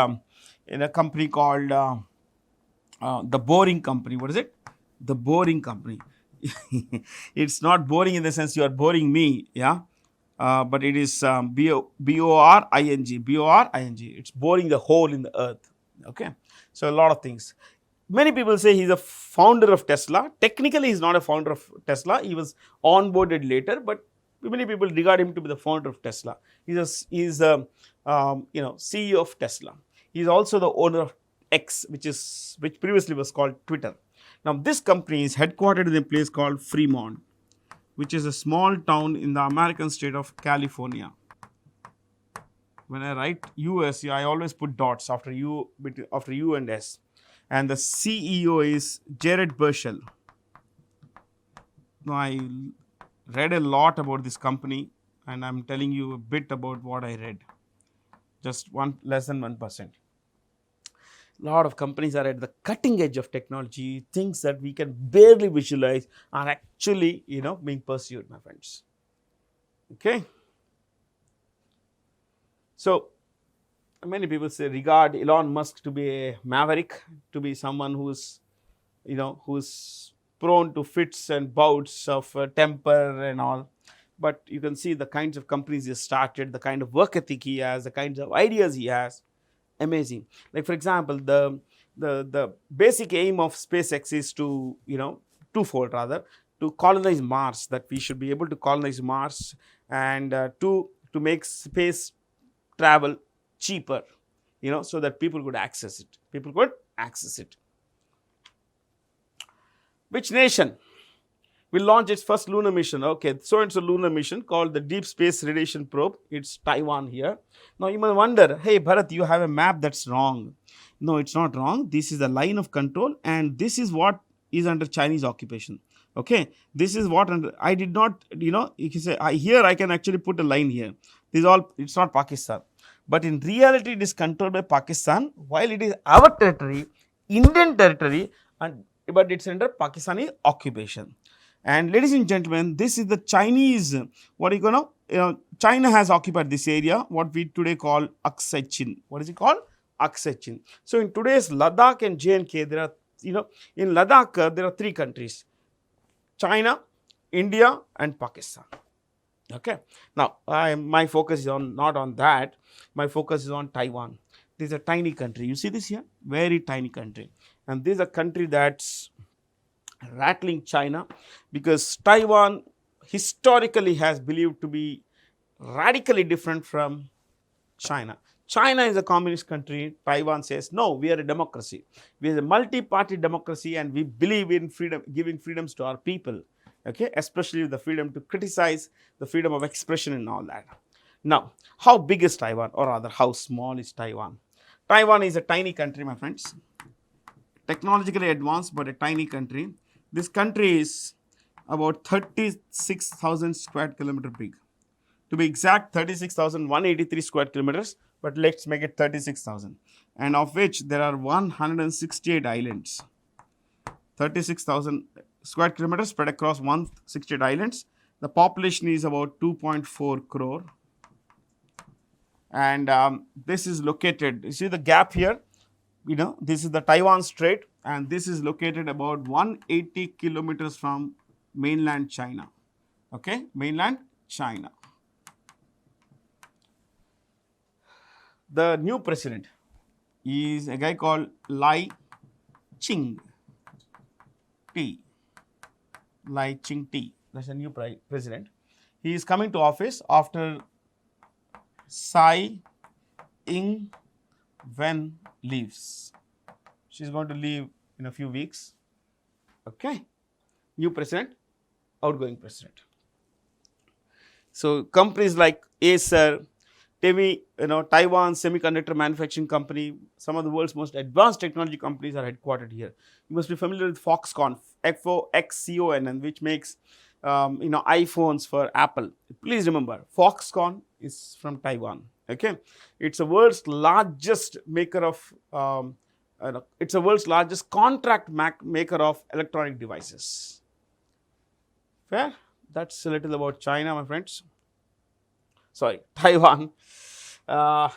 in a company called the Boring Company. What is it? The Boring Company. It's not boring in the sense you are boring me, yeah, but it is B-O-R-I-N-G. It's boring the hole in the earth. Okay, so a lot of things. Many people say he's a founder of Tesla. Technically, he's not a founder of Tesla. He was onboarded later, but many people regard him to be the founder of Tesla. He's a CEO of Tesla. He's also the owner of X, which previously was called Twitter. Now, this company is headquartered in a place called Fremont, which is a small town in the American state of California. When I write US, I always put dots after U and S. And the CEO is Jared Burchell. Now, I read a lot about this company, and I'm telling you a bit about what I read. Just less than 1%. A lot of companies are at the cutting edge of technology. Things that we can barely visualize are actually, being pursued, my friends. Okay. So, many people regard Elon Musk to be a maverick, to be someone who's prone to fits and bouts of temper and all. But you can see the kinds of companies he started, the kind of work ethic he has, the kinds of ideas he has. Amazing. Like, for example, the basic aim of SpaceX is to, twofold rather, to colonize Mars, that we should be able to colonize Mars, and to make space travel cheaper, so that people could access it. Which nation will launch its first lunar mission? Okay, so it's a lunar mission called the Deep Space Radiation Probe. It's Taiwan here. Now, you might wonder, hey, Bharat, you have a map that's wrong. No, it's not wrong. This is the line of control, and this is what is under Chinese occupation. Okay, this is what I did not, you can say, here I can actually put a line here. It's not Pakistan. But in reality, it is controlled by Pakistan, while it is our territory, Indian territory, but it's under Pakistani occupation. And ladies and gentlemen, this is the Chinese, China has occupied this area, what we today call Aksai Chin. What is it called? Aksai Chin. So, in today's Ladakh and J&K, there are, in Ladakh, there are three countries: China, India, and Pakistan. Okay. Now, my focus is not on that. My focus is on Taiwan. This is a tiny country. You see this here? Very tiny country. And this is a country that's rattling China, because Taiwan historically has believed to be radically different from China. China is a communist country. Taiwan says, no, we are a democracy. We are a multi-party democracy, and we believe in freedom, giving freedoms to our people. Okay, especially the freedom to criticize, the freedom of expression and all that. Now, how big is Taiwan, or rather, how small is Taiwan? Taiwan is a tiny country, my friends. Technologically advanced, but a tiny country. This country is about 36,000 square kilometer big. To be exact, 36,183 square kilometers, but let's make it 36,000. And of which there are 168 islands. 36,000 square kilometers spread across 168 islands. The population is about 2.4 crore. And this is located, you see the gap here? This is the Taiwan Strait, and this is located about 180 kilometers from mainland China. Okay, mainland China. The new president is a guy called Lai Ching-te. That's a new president. He is coming to office after Tsai Ing-wen leaves. She's going to leave in a few weeks. Okay. New president, outgoing president. So, companies like Acer, Taiwan Semiconductor Manufacturing Company, some of the world's most advanced technology companies are headquartered here. You must be familiar with Foxconn, Foxconn, which makes iPhones for Apple. Please remember, Foxconn is from Taiwan. Okay, it's the world's largest maker of. It's the world's largest contract maker of electronic devices. Fair? That's a little about China, my friends. Sorry, Taiwan. Uh,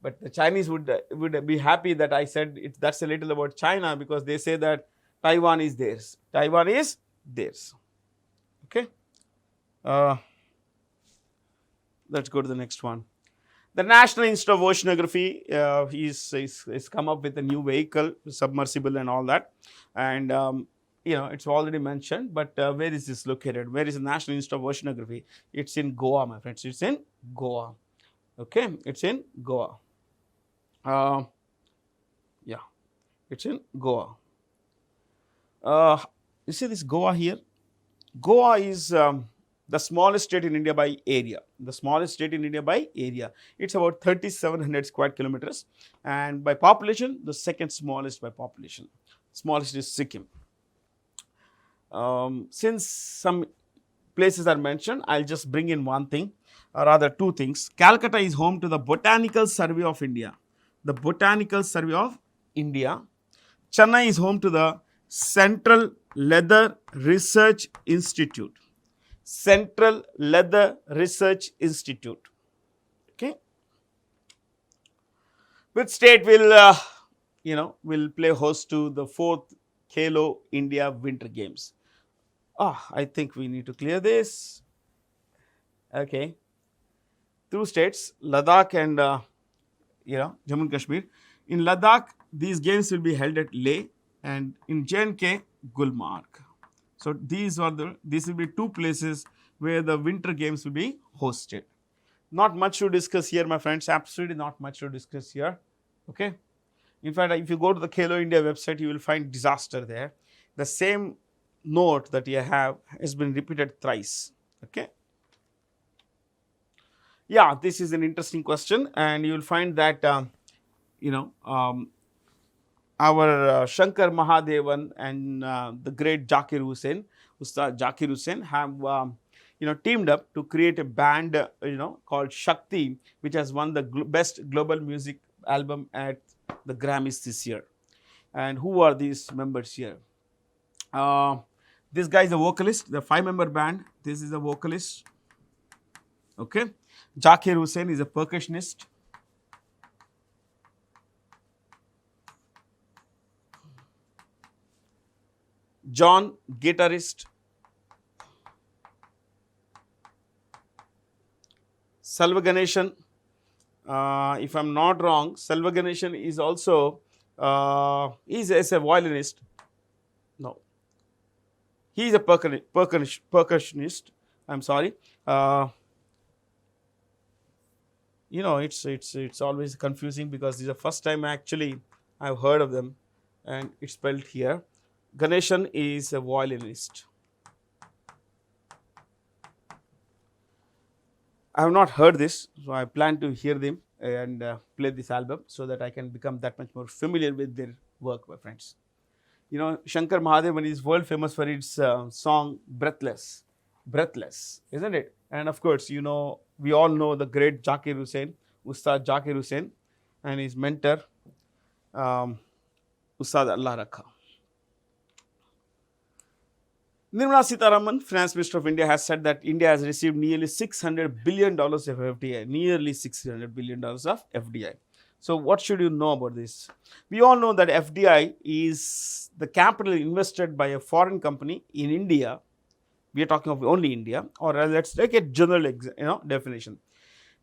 but the Chinese would be happy that I said that's a little about China, because they say that Taiwan is theirs. Taiwan is theirs. Okay. Let's go to the next one. The National Institute of Oceanography is come up with a new vehicle, submersible and all that. And it's already mentioned, but where is this located? Where is the National Institute of Oceanography? It's in Goa, my friends. It's in Goa. Okay, it's in Goa. Yeah, it's in Goa. You see this Goa here? Goa is the smallest state in India by area. The smallest state in India by area. It's about 3,700 square kilometers, and by population, the second smallest by population. Smallest is Sikkim. Since some places are mentioned, I'll just bring in one thing, or rather two things. Calcutta is home to the Botanical Survey of India. The Botanical Survey of India. Chennai is home to the Central Leather Research Institute. Central Leather Research Institute. Okay. Which state will, will play host to the 4th GENRALKNOWLEDGE India Winter Games? I think we need to clear this. Okay. Two states, Ladakh and Jammu and Kashmir. In Ladakh, these games will be held at Leh, and in J&K, Gulmarg. So these will be two places where the winter games will be hosted. Not much to discuss here, my friends. Absolutely not much to discuss here. Okay. In fact, if you go to the GENRALKNOWLEDGE India website, you will find disaster there. The same note that you have has been repeated thrice. Okay. Yeah, this is an interesting question, and you will find that our Shankar Mahadevan and the great Zakir Hussain, Ustad Zakir Hussain, have teamed up to create a band called Shakti, which has won the best global music album at the Grammys this year. And who are these members here? This guy is a vocalist, the 5-member band. This is a vocalist. Okay. Zakir Hussain is a percussionist. John, guitarist. Salva Ganeshan, if I'm not wrong, Salva Ganeshan is also is a violinist. No, he is a percussionist. I'm sorry. It's always confusing because this is the first time actually I've heard of them, and it's spelled here. Ganeshan is a violinist. I have not heard this, so I plan to hear them and play this album so that I can become that much more familiar with their work, my friends. Shankar Mahadevan is world famous for its song Breathless. Breathless, isn't it? And of course, we all know the great Zakir Hussain, Ustad Zakir Hussain, and his mentor, Ustad Allah Rakha. Nirmala Sitharaman, Finance Minister of India, has said that India has received nearly $600 billion of FDI. Nearly $600 billion of FDI. So what should you know about this? We all know that FDI is the capital invested by a foreign company in India. We are talking of only India, or let's take a general definition.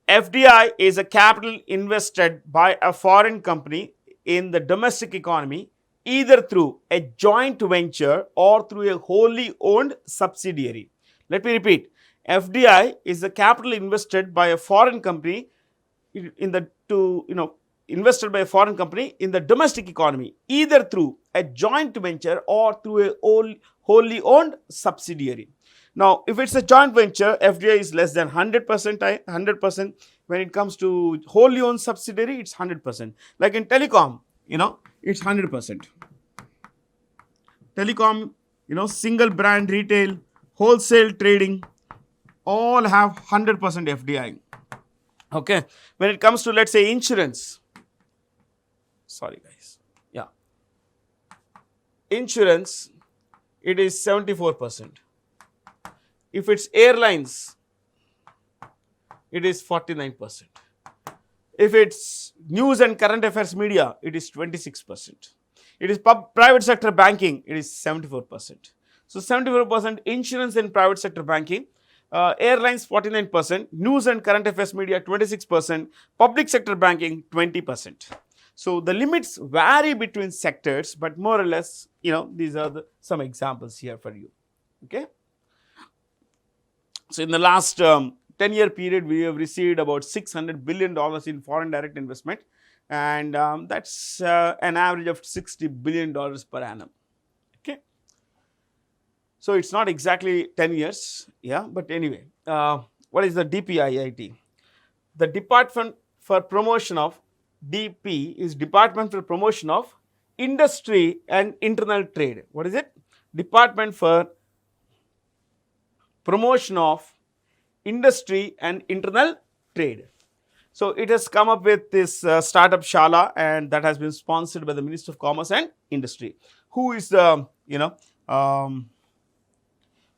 FDI is a capital invested by a foreign company in the domestic economy, either through a joint venture or through a wholly owned subsidiary. Let me repeat. FDI is the capital invested by a foreign company invested by a foreign company in the domestic economy, either through a joint venture or through a wholly owned subsidiary. Now, if it's a joint venture, FDI is less than 100%. 100%. When it comes to wholly owned subsidiary, it's 100%. Like in telecom, it's 100%. Telecom, single brand retail, wholesale trading, all have 100% FDI. Okay. When it comes to, let's say, insurance. Sorry, guys. Yeah. Insurance, it is 74%. If it's airlines, it is 49%. If it's news and current affairs media, it is 26%. It is private sector banking, it is 74%. So 74% insurance and private sector banking, airlines 49%, news and current affairs media 26%, public sector banking 20%. So the limits vary between sectors, but more or less, these are some examples here for you. Okay. So in the last 10-year period, we have received about $600 billion in foreign direct investment, and that's an average of $60 billion per annum. Okay. So it's not exactly 10 years, yeah, but anyway, what is the DPIIT? The Department for Promotion of DP is Department for Promotion of Industry and Internal Trade. What is it? Department for Promotion of Industry and Internal Trade. So it has come up with this startup Shala, and that has been sponsored by the Minister of Commerce and Industry. Who is the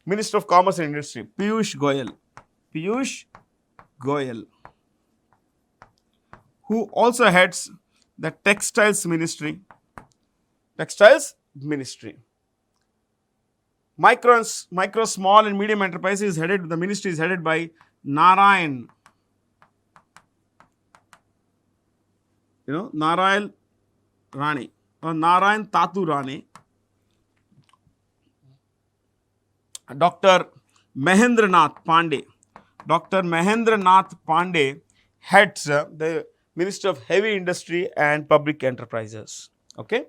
Minister of Commerce and Industry? Piyush Goyal. Piyush Goyal, who also heads the Textiles Ministry. Textiles Ministry. Micro, small and medium enterprises the ministry is headed by Narayan. Narayan Rani or Narayan Tatu Rani. Dr. Mahendranath Pandey. Dr. Mahendranath Pandey heads the Ministry of Heavy Industry and Public Enterprises. Okay.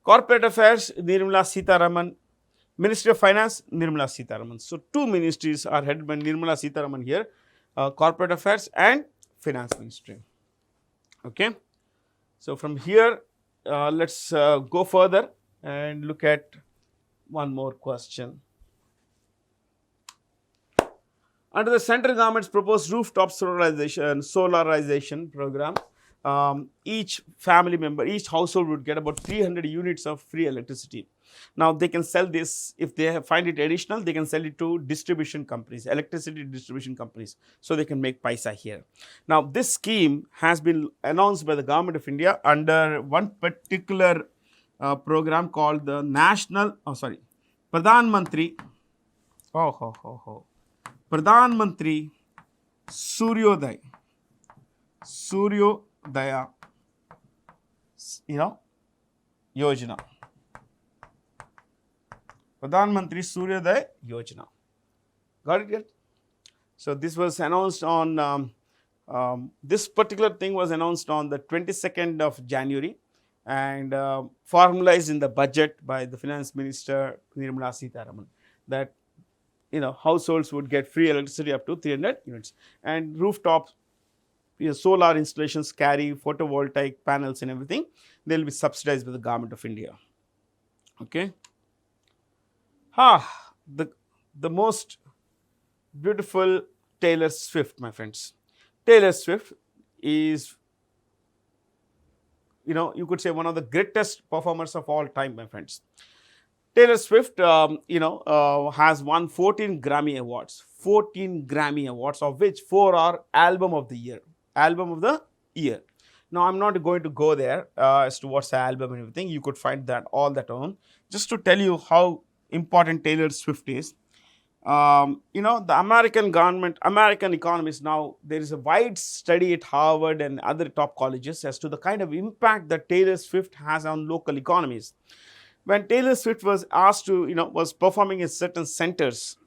Corporate Affairs, Nirmala Sitharaman. Ministry of Finance, Nirmala Sitharaman. So two ministries are headed by Nirmala Sitharaman here, Corporate Affairs and Finance Ministry. Okay. So from here, let's go further and look at one more question. Under the central government's proposed rooftop solarization program, each family member, each household would get about 300 units of free electricity. Now they can sell this, if they find it additional, they can sell it to distribution companies, electricity distribution companies, so they can make paisa here. Now this scheme has been announced by the Government of India under one particular program called the Pradhan Mantri Suryodaya, Yojana. Pradhan Mantri Suryodaya Yojana. Got it yet? So this was announced on, this particular thing was announced on the 22nd of January and formalized in the budget by the Finance Minister Nirmala Sitharaman, that households would get free electricity up to 300 units, and rooftop solar installations carry photovoltaic panels and everything, they will be subsidized by the Government of India. Okay. The most beautiful Taylor Swift, my friends. Taylor Swift is, you could say one of the greatest performers of all time, my friends. Taylor Swift, has won 14 Grammy Awards. 14 Grammy Awards, of which 4 are Album of the Year. Album of the Year. Now, I'm not going to go there as to what's the album and everything. You could find that all that on. Just to tell you how important Taylor Swift is. The American government, American economists now, there is a wide study at Harvard and other top colleges as to the kind of impact that Taylor Swift has on local economies. When Taylor Swift was asked to, was performing in certain centers,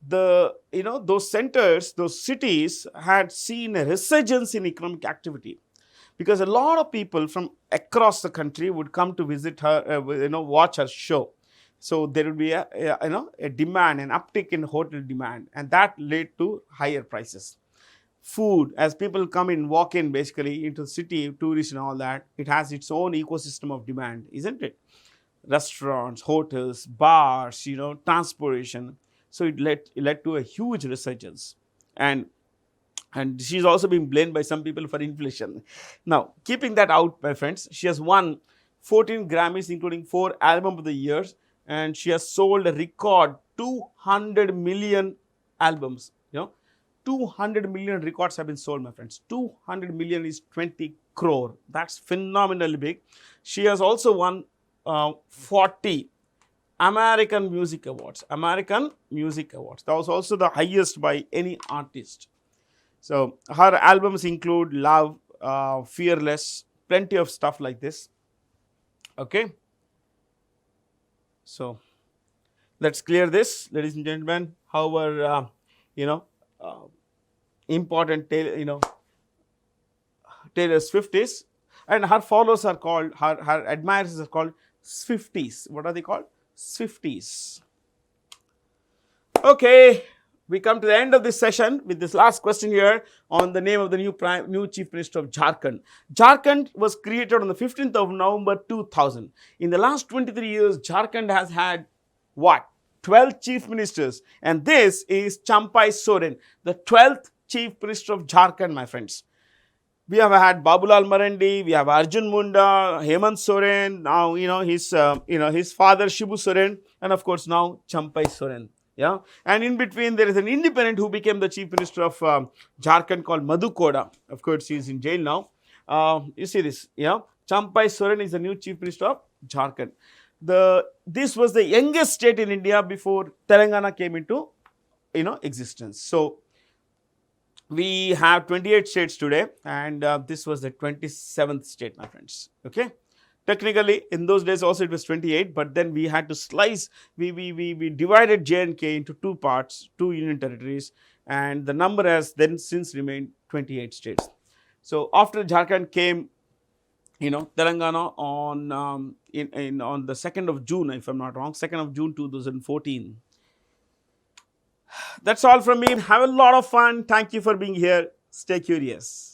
those centers, those cities had seen a resurgence in economic activity, because a lot of people from across the country would come to visit her, watch her show. So there would be a demand, an uptick in hotel demand, and that led to higher prices. Food, as people walk in basically into the city, tourists and all that, it has its own ecosystem of demand, isn't it? Restaurants, hotels, bars, transportation. So it led to a huge resurgence. And she's also been blamed by some people for inflation. Now, keeping that out, my friends, she has won 14 Grammys, including 4 Album of the Years, and she has sold a record 200 million albums. 200 million records have been sold, my friends. 200 million is 20 crore. That's phenomenally big. She has also won 40 American Music Awards. American Music Awards. That was also the highest by any artist. So her albums include Love, Fearless, plenty of stuff like this. Okay. So let's clear this, ladies and gentlemen. However, important Taylor Swift is, and her followers are called, her admirers are called Swifties. What are they called? Swifties. Okay, we come to the end of this session with this last question here on the name of the new Chief Minister of Jharkhand. Jharkhand was created on the 15th of November 2000. In the last 23 years, Jharkhand has had what? 12 Chief Ministers, and this is Champai Soren, the 12th Chief Minister of Jharkhand, my friends. We have had Babulal Marandi, we have Arjun Munda, Hemant Soren, now his father Shibu Soren, and of course now Champai Soren. Yeah, and in between there is an independent who became the Chief Minister of Jharkhand called Madhu Koda. Of course, he is in jail now. You see this, Champai Soren is the new Chief Minister of Jharkhand. This was the youngest state in India before Telangana came into existence. So we have 28 states today, and this was the 27th state, my friends. Okay, technically in those days also it was 28, but then we had to slice. We divided J&K into two parts, 2 union territories, and the number has then since remained 28 states. So after Jharkhand came, Telangana on the 2nd of June, if I'm not wrong, 2nd of June 2014. That's all from me. Have a lot of fun. Thank you for being here. Stay curious.